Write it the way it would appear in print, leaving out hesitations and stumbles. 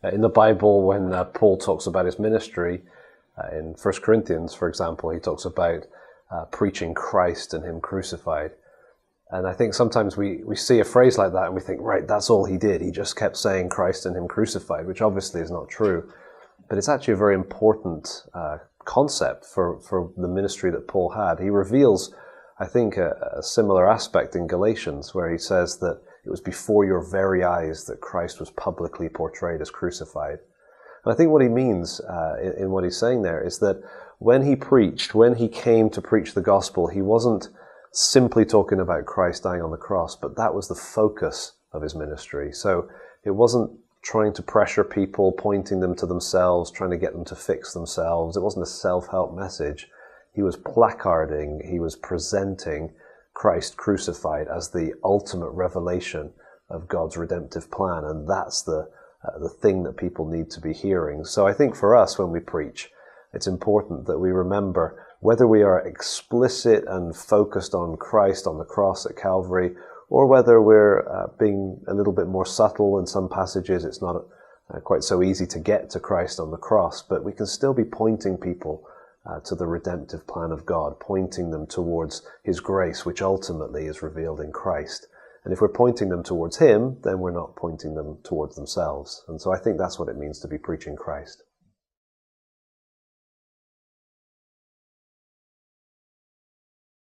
In the Bible, when Paul talks about his ministry, in 1 Corinthians, for example, he talks about preaching Christ and Him crucified. And I think sometimes we see a phrase like that and we think, right, that's all he did. He just kept saying Christ and Him crucified, which obviously is not true. But it's actually a very important concept for the ministry that Paul had. He reveals, I think, a similar aspect in Galatians, where he says that it was before your very eyes that Christ was publicly portrayed as crucified. And I think what he means in what he's saying there is that when he preached, when he came to preach the gospel, he wasn't simply talking about Christ dying on the cross, but that was the focus of his ministry. So it wasn't trying to pressure people, pointing them to themselves, trying to get them to fix themselves. It wasn't a self-help message. He was placarding, he was presenting Christ crucified as the ultimate revelation of God's redemptive plan, and that's the thing that people need to be hearing. So I think for us, when we preach, it's important that we remember whether we are explicit and focused on Christ on the cross at Calvary, or whether we're being a little bit more subtle in some passages. It's not quite so easy to get to Christ on the cross, but we can still be pointing people to the redemptive plan of God, pointing them towards His grace, which ultimately is revealed in Christ. And if we're pointing them towards Him, then we're not pointing them towards themselves. And so I think that's what it means to be preaching Christ.